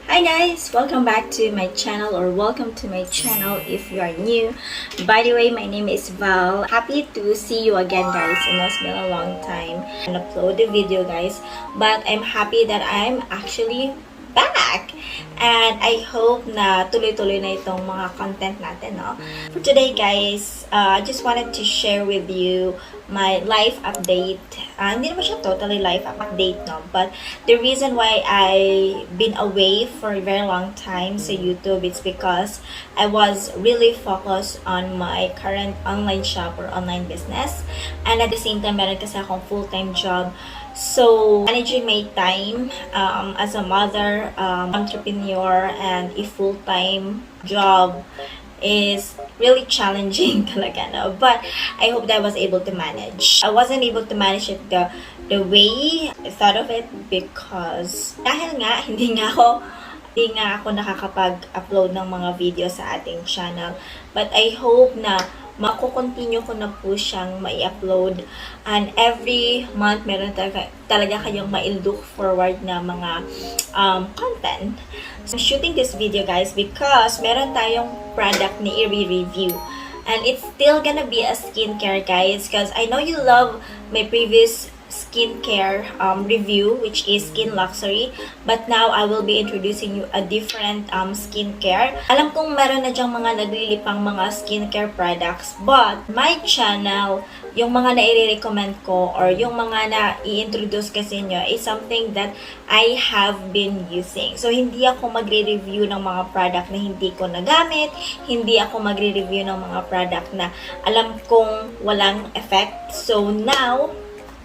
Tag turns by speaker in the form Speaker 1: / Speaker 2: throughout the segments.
Speaker 1: Hi guys! Welcome back to my channel, or welcome to my channel if you are new. By the way, my name is Val. Happy to see you again guys. It's been a long time and upload the video guys. But I'm happy that I'm actually back. And I hope na tuloy-tuloy na itong mga content natin, no? For today guys, I just wanted to share with you my life update. Hindi naman siya totally life update, no? But the reason why I've been away for a very long time sa YouTube, it's because I was really focused on my current online shop or online business. And at the same time, meron kasi akong full-time job. So, managing my time as a mother, entrepreneur, and a full-time job is really challenging talaga, no? But I hope that I was able to manage. I wasn't able to manage it the way I thought of it because dahil nga hindi nga ako nakakapag-upload ng mga video sa ating channel. But I hope na mako-continue ko na po siyang mai-upload, and every month meron talaga kayong mai-look forward na mga content. So, I'm shooting this video guys because meron tayong product na i-review, and it's still gonna be a skincare guys, because I know you love my previous skincare review, which is Skin Luxury, but now I will be introducing you a different skincare. Alam kong meron na dyang mga naglilipang mga skincare products, but my channel, yung mga na-i-recommend ko or yung mga na-i-introduce kasi nyo is something that I have been using. So, hindi ako magre-review ng mga product na hindi ko nagamit, hindi ako magre-review ng mga product na alam kong walang effect. So, now,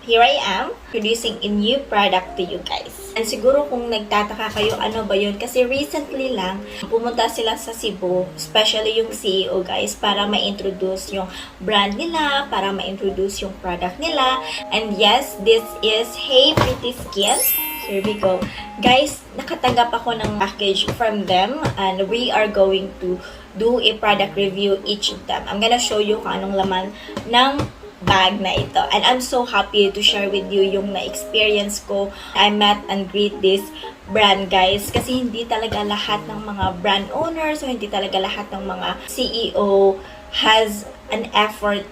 Speaker 1: here I am, producing a new product to you guys. And siguro kung nagtataka kayo, ano ba yun? Kasi recently lang, pumunta sila sa Cebu, especially yung CEO guys, para ma-introduce yung brand nila, para ma-introduce yung product nila. And yes, this is Hey Pretty Skin. Here we go. Guys, nakatanggap ako ng package from them, and we are going to do a product review each of them. I'm gonna show you kung anong laman ng bag na ito. And I'm so happy to share with you yung na-experience ko. I met and greet this brand guys, kasi hindi talaga lahat ng mga brand owners o hindi talaga lahat ng mga CEO has an effort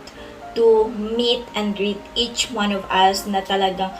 Speaker 1: to meet and greet each one of us na talagang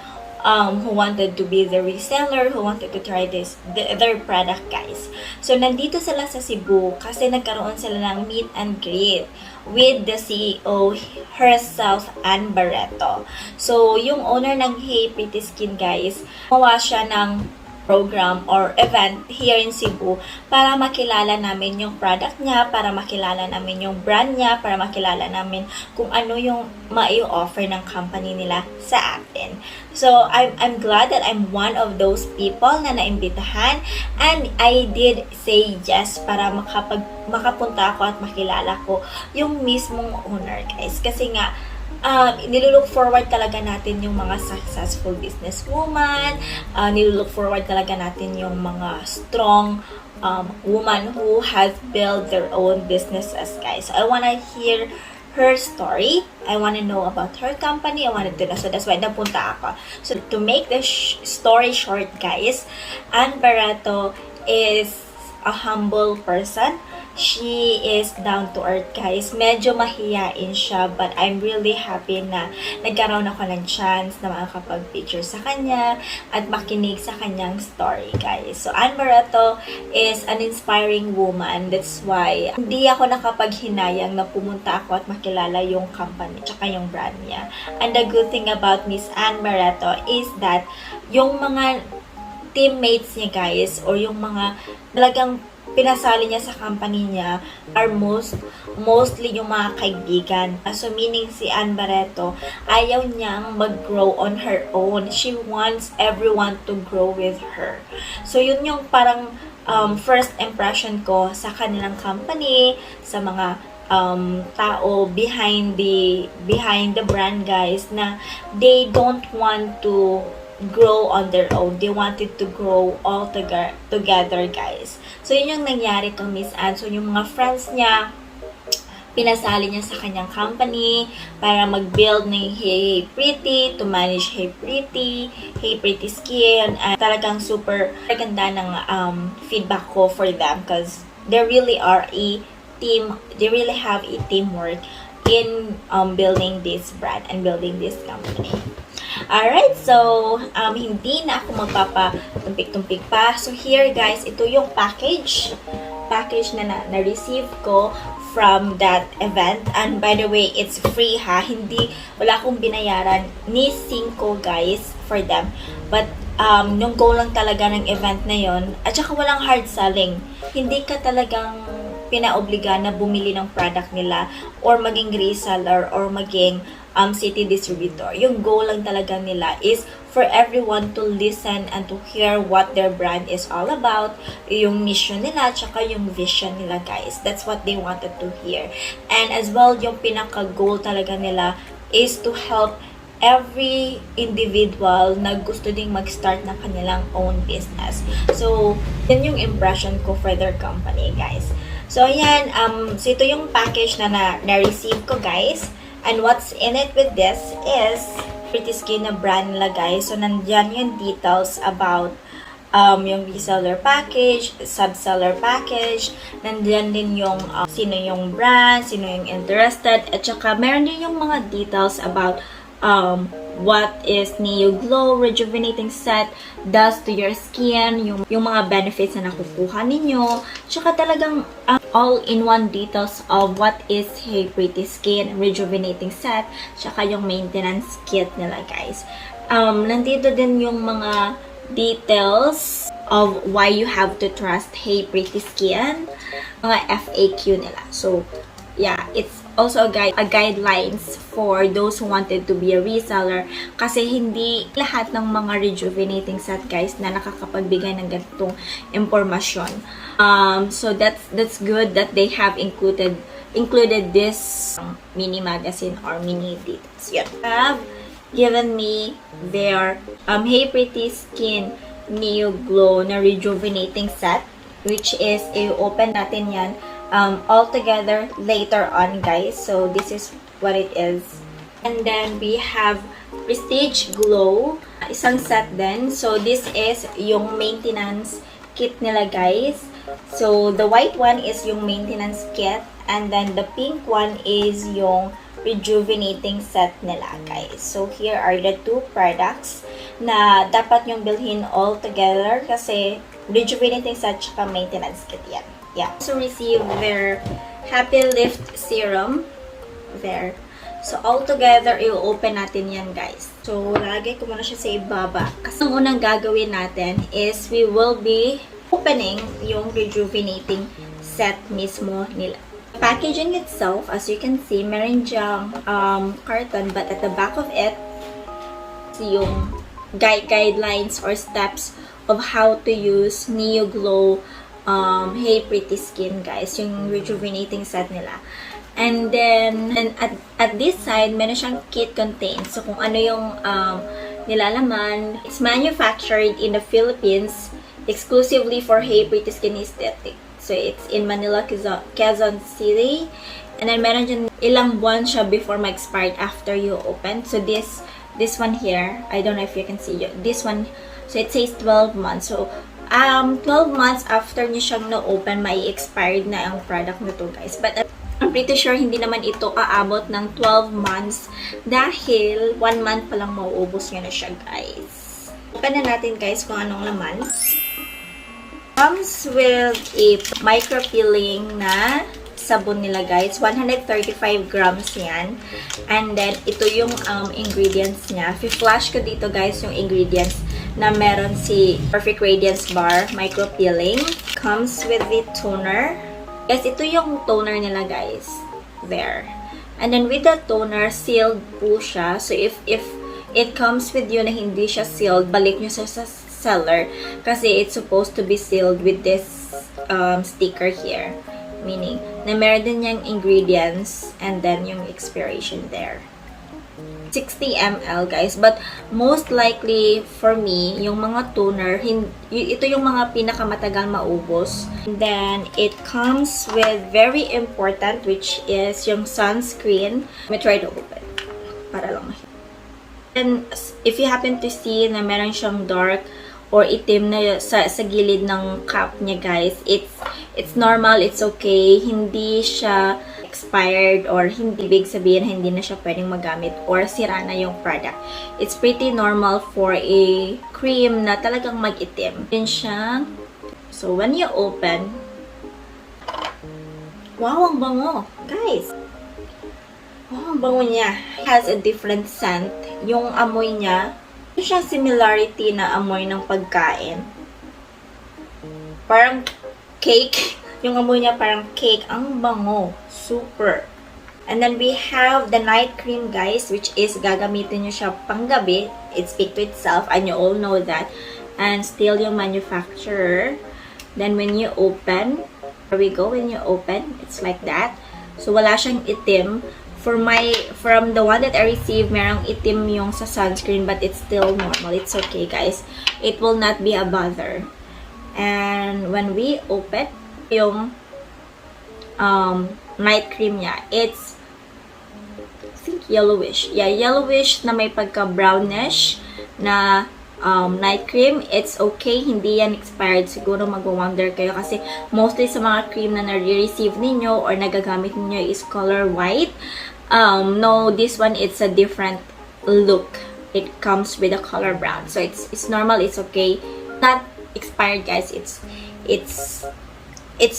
Speaker 1: who wanted to be the reseller, who wanted to try their product guys. So, nandito sila sa Cebu kasi nagkaroon sila ng meet and greet with the CEO herself, Ann Barreto. So, yung owner ng Hey Pretty Skin guys, mawa siya ng program or event here in Cebu para makilala namin yung product niya, para makilala namin yung brand niya, para makilala namin kung ano yung mai-offer ng company nila sa atin. So, I'm glad that I'm one of those people na naimbitahan, and I did say yes para makapunta ako at makilala ko yung mismong owner guys. Kasi nga, nilulook forward talaga natin yung mga successful businesswoman, nilulook forward talaga natin yung mga strong woman who has built their own businesses guys. So, I wanna hear her story. I want to know about her company. I wanted to know. So, that's why napunta ako. So, to make the story short, guys, Ann Barreto is a humble person. She is down to earth, guys. Medyo mahiyain siya, but I'm really happy na nagkaroon ako ng chance na makakapag-picture sa kanya at makinig sa kanyang story, guys. So, Ann Barreto is an inspiring woman. That's why hindi ako nakapaghinayang na pumunta ako at makilala yung company tsaka yung brand niya. And the good thing about Miss Ann Barreto is that yung mga teammates niya, guys, or yung mga talagang pinasali niya sa company niya are mostly yung mga kaibigan. So, meaning si Ann Barreto, ayaw niyang mag-grow on her own. She wants everyone to grow with her. So, yun yung parang first impression ko sa kanilang company, sa mga tao behind the brand guys, na they don't want to grow on their own. They wanted to grow all together guys. So, yun yung nangyari to Miss Ann. So, yung mga friends niya, pinasali niya sa kanyang company para mag-build ng Hey Pretty, to manage Hey Pretty Skin. And talagang super ganda ng feedback ko for them because they really are a team. They really have a teamwork in building this brand and building this company. Alright, so hindi na ako magpapatumpik-tumpik pa. So here guys, ito yung package na na-receive ko from that event. And by the way, it's free ha. Wala akong binayaran ni Cinco guys for them. But yung goal lang talaga ng event na yon, at saka walang hard selling. Hindi ka talagang pinaobliga na bumili ng product nila or maging reseller or maging city distributor. Yung goal lang talaga nila is for everyone to listen and to hear what their brand is all about, yung mission nila, tsaka yung vision nila guys. That's what they wanted to hear. And as well, yung pinaka-goal talaga nila is to help every individual na gusto ding mag-start ng kanilang own business. So, yun yung impression ko for their company guys. So, ayan, so ito yung package na na-receive ko guys. And what's in it with this is Pretty Skin na brand nila guys. So, nandyan yung details about yung reseller package, subseller package. Nandyan din yung sino yung brand, sino yung interested. At saka, meron din yung mga details about what is Neoglow rejuvenating set does to your skin, yung mga benefits na nakukuha ninyo, tsaka talagang all-in-one details of what is Hey Pretty Skin rejuvenating set, tsaka yung maintenance kit nila guys. Nandito din yung mga details of why you have to trust Hey Pretty Skin, mga FAQ nila. So, yeah, it's also a guidelines for those who wanted to be a reseller kasi hindi lahat ng mga rejuvenating set guys na nakakapagbigay ng ganitong impormasyon. So that's good that they have included this mini magazine or mini details. Yeah. Have given me their Hey Pretty Skin Neoglow na rejuvenating set, which is i-open natin yan all together later on guys. So this is what it is. And then we have Prestige Glow, isang set din. So this is yung maintenance kit nila guys. So the white one is yung maintenance kit, and then the pink one is yung rejuvenating set nila guys. So here are the two products na dapat yung bilhin all together kasi rejuvenating set tsaka maintenance kit yan. Yeah. So receive their Happy Lift Serum there. So all together, i-open natin yan guys. So lagay ko muna siya sa ibaba. Kasi ang unang gagawin natin is we will be opening yung rejuvenating set mismo nila. Packaging itself, as you can see, meron diyang carton, but at the back of it, yung guidelines or steps of how to use Neoglow Hey Pretty Skin guys, yung rejuvenating set nila. And then at this side, meron siyang kit contains. So kung ano yung nilalaman, it's manufactured in the Philippines exclusively for Hey Pretty Skin Aesthetic. So it's in Manila, Quezon City. And then meron dyan ilang buwan siya before ma-expired after you open. So this one here, I don't know if you can see this one. So it says 12 months. So 12 months after nyo siyang na-open, may expired na ang product na to guys. But I'm pretty sure hindi naman ito aabot ng 12 months dahil 1 month pa lang mauubos nyo na siya guys. Open na natin guys kung anong laman. Comes with a micro-peeling na sabon nila guys. 135 grams yan. And then ito yung ingredients niya. I-flash ko dito guys yung ingredients na meron si Perfect Radiance Bar Micro Peeling. Comes with the toner. Yes, ito yung toner nila guys. There. And then with the toner, sealed po siya. So if it comes with you na hindi siya sealed, balik nyo sa seller. Kasi it's supposed to be sealed with this sticker here. Meaning, na meron din yung ingredients and then yung expiration there. 60 ml guys. But most likely for me, yung mga toner, ito yung mga pinakamatagal maubos. And then it comes with very important, which is yung sunscreen. Let me try to open para lang makita. And if you happen to see na meron siyang dark or itim na sa gilid ng cap niya guys, it's normal, it's okay. Hindi siya expired or hindi big sabihin hindi na siya pwedeng magamit or sira na yung product. It's pretty normal for a cream na talagang mag-itim. Yun siya. So, when you open, wow, ang bango! Guys! Wow, ang bango niya. It has a different scent. Yung amoy niya, yun siyang similarity na amoy ng pagkain. Parang cake. Yung amoy niya parang cake. Ang bango. Super. And then we have the night cream guys, which is gagamitin nyo siya panggabi. It speaks to itself and you all know that. And still yung manufacturer. Then when you open, there we go, when you open, it's like that. So wala siyang itim. From the one that I received, merong itim yung sa sunscreen but it's still normal. It's okay guys. It will not be a bother. And when we open, yung night cream niya, it's I think yellowish. Yeah, yellowish na may pagka-brownish na night cream. It's okay. Hindi yan expired. Siguro mag-wonder kayo kasi mostly sa mga cream na nare-receive ninyo or nagagamit ninyo is color white. No, this one, it's a different look. It comes with a color brown. So, it's normal. It's okay. Not expired, guys. It's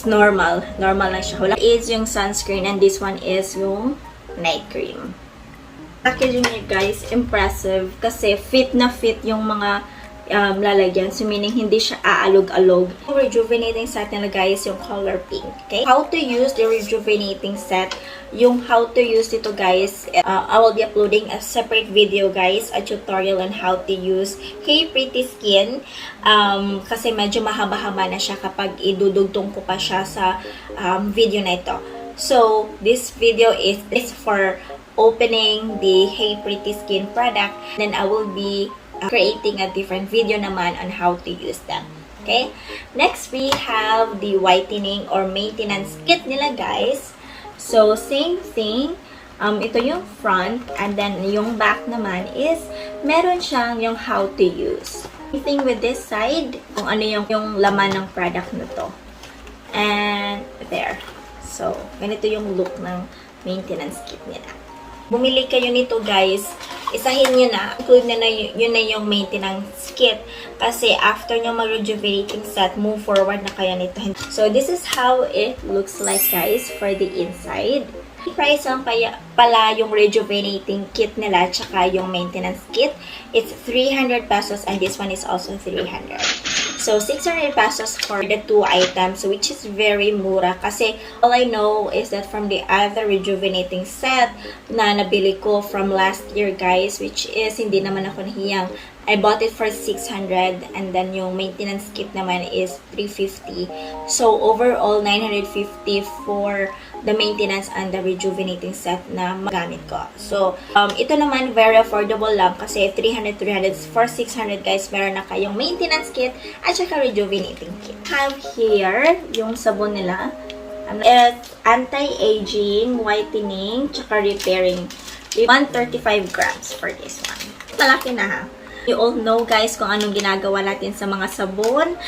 Speaker 1: normal. Normal na siya. Wala is yung sunscreen and this one is yung night cream. Packaging niya guys, impressive kasi fit na fit yung mga lalagyan. So meaning hindi siya aalog-alog. Yung rejuvenating set nila guys, yung color pink. Okay? How to use the rejuvenating set. Yung how to use ito guys, I will be uploading a separate video guys, a tutorial on how to use Hey Pretty Skin. Kasi medyo mahaba-haba na siya kapag idudugtong ko pa siya sa video na ito. So, this video is for opening the Hey Pretty Skin product. Then I will be creating a different video naman on how to use them. Okay? Next, we have the whitening or maintenance kit nila guys. So, same thing. Ito yung front and then yung back naman is meron siyang yung how to use. Same thing with this side, kung ano yung laman ng product na to. And there. So, ganito yung look ng maintenance kit nila. Bumili kayo nito guys, isahin nyo na, include na yun na yung maintenance kit. Kasi after nyo mag-rejuvenating set, move forward na kayo nito. So, this is how it looks like guys for the inside. Price lang pala yung rejuvenating kit nila tsaka yung maintenance kit. It's 300 pesos and this one is also 300. So, 600 pesos for the two items, which is very mura. Kasi, all I know is that from the other rejuvenating set na nabili ko from last year, guys, which is, hindi naman ako nahiyang. I bought it for 600 and then yung maintenance kit naman is 350. So, overall, 950 for the maintenance and the rejuvenating set na magamit ko. So, ito naman very affordable lang kasi 300 for 600 guys, meron na kayong maintenance kit at saka rejuvenating kit. Have here yung sabon nila. It's anti-aging, whitening, tsaka repairing. 135 grams for this one. Malaki na ha. You all know guys kung anong ginagawa natin sa mga sabon.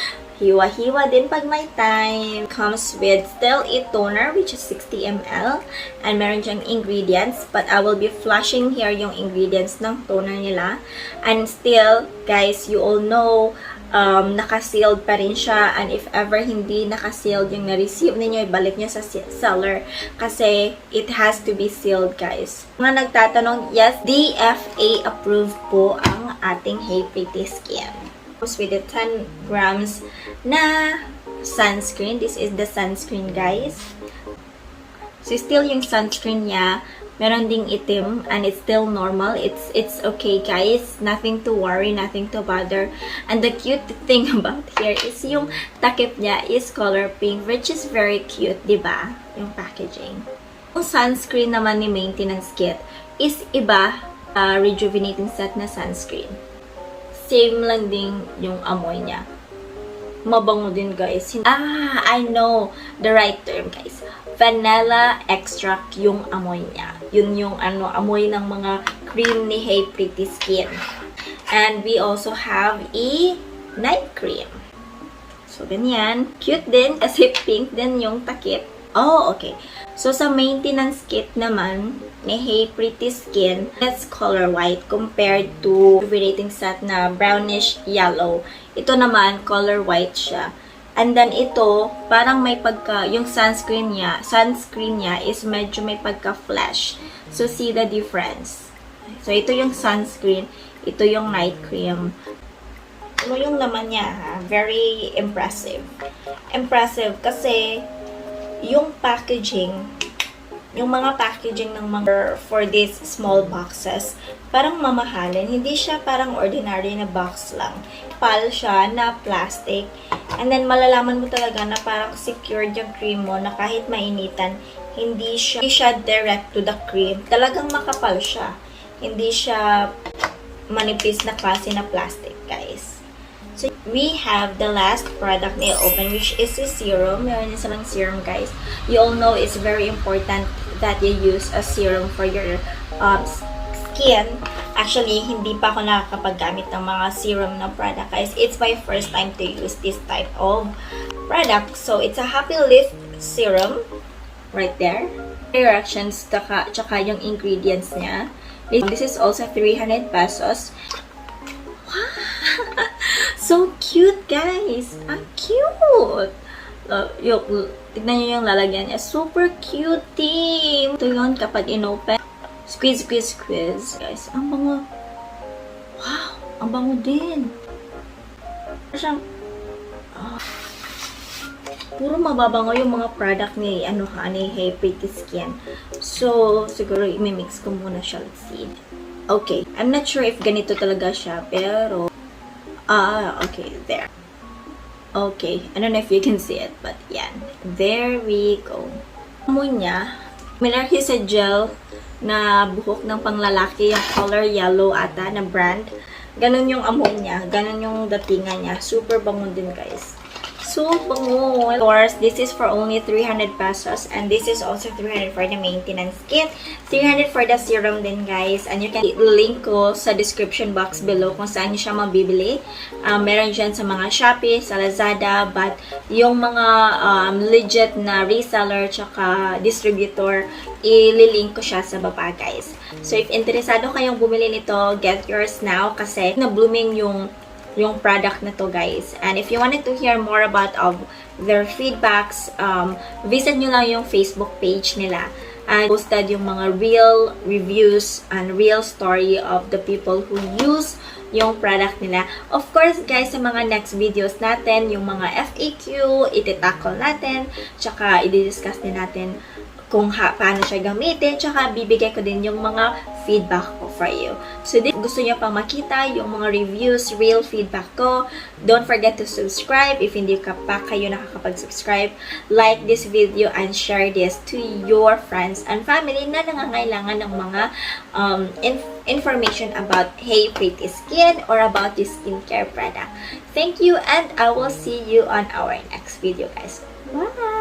Speaker 1: Hiwa-hiwa din pag may time. Comes with still a toner which is 60 ml. And meron diyang ingredients. But I will be flashing here yung ingredients ng toner nila. And still, guys, you all know, naka-sealed pa rin siya. And if ever hindi naka-sealed yung na-receive ninyo, ibalik nyo sa seller. Kasi it has to be sealed, guys. Mga nagtatanong, yes, DFA approved po ang ating Hey Pretty Skin. With the 10 grams na sunscreen. This is the sunscreen, guys. So, still yung sunscreen niya, meron ding itim and it's still normal. It's okay, guys. Nothing to worry, nothing to bother. And the cute thing about here is yung takip niya is color pink, which is very cute, diba? Yung packaging. Yung sunscreen naman ni maintenance kit is iba rejuvenating set na sunscreen. Same lang din yung amoy niya. Mabango din, guys. I know the right term, guys. Vanilla extract yung amoy niya. Yun yung amoy ng mga cream ni Hey Pretty Skin. And we also have a night cream. So, ganyan. Cute din kasi pink din yung takip. Oh, okay. So, sa maintenance kit naman ni Hey Pretty Skin, it's color white compared to rejuvenating set na brownish yellow. Ito naman, color white siya. And then ito, parang may yung sunscreen niya is medyo may pagka-flash. So, see the difference. So, ito yung sunscreen, ito yung night cream. Ano yung laman niya, ha? Very impressive. Impressive kasi yung packaging, yung mga packaging ng mga for these small boxes, parang mamahalin. Hindi siya parang ordinary na box lang. Pal siya na plastic. And then, malalaman mo talaga na parang secured yung cream mo na kahit mainitan, hindi siya direct to the cream. Talagang makapal siya. Hindi siya manipis na klase na plastic, guys. So, we have the last product na i-open, which is a serum. Meron din silang serum, guys. You all know it's very important that you use a serum for your skin. Actually, hindi pa ako nakakapaggamit ng mga serum na product, guys. It's my first time to use this type of product. So, it's a Happy Lift Serum. Right there. Directions, tsaka yung ingredients niya. This is also 300 pesos. Wow! So cute, guys! Ang cute! Tignan nyo yung lalagyan niya. Super cute, team! Ito yun kapag inopen. Squeeze, squeeze, squeeze. Guys, ang bango. Wow! Ang bango din. Siyang, puro mababango yung mga product ni, ni Hey Pretty Skin. So, siguro, imimix ko muna siya. Let's see. Okay. I'm not sure if ganito talaga siya, pero, okay. There. Okay. I don't know if you can see it, but yan. There we go. Amoy niya, minarki sa gel na buhok ng panglalaki, yung color yellow ata na brand. Ganun yung amoy niya. Ganun yung datingan niya. Super bango din, guys. So bango. Of course, this is for only 300 pesos. And this is also 300 for the maintenance kit. 300 for the serum din, guys. And you can link ko sa description box below kung saan nyo siya mabibili. Meron dyan sa mga Shopee, sa Lazada. But yung mga legit na reseller tsaka distributor, ililink ko siya sa baba, guys. So if interesado kayong bumili nito, get yours now kasi na-blooming yung product na to, guys. And if you wanted to hear more about their feedbacks, visit nyo lang yung Facebook page nila. And posted yung mga real reviews and real story of the people who use yung product nila. Of course, guys, sa mga next videos natin, yung mga FAQ, iti-tackle natin, tsaka i-discuss din natin kung paano siya gamitin, tsaka bibigay ko din yung mga feedback ko for you. So, gusto nyo pang makita yung mga reviews, real feedback ko, don't forget to subscribe if hindi ka pa kayo nakakapag-subscribe. Like this video and share this to your friends and family na nangangailangan ng mga information about Hey Pretty Skin or about this skincare product. Thank you and I will see you on our next video, guys. Bye!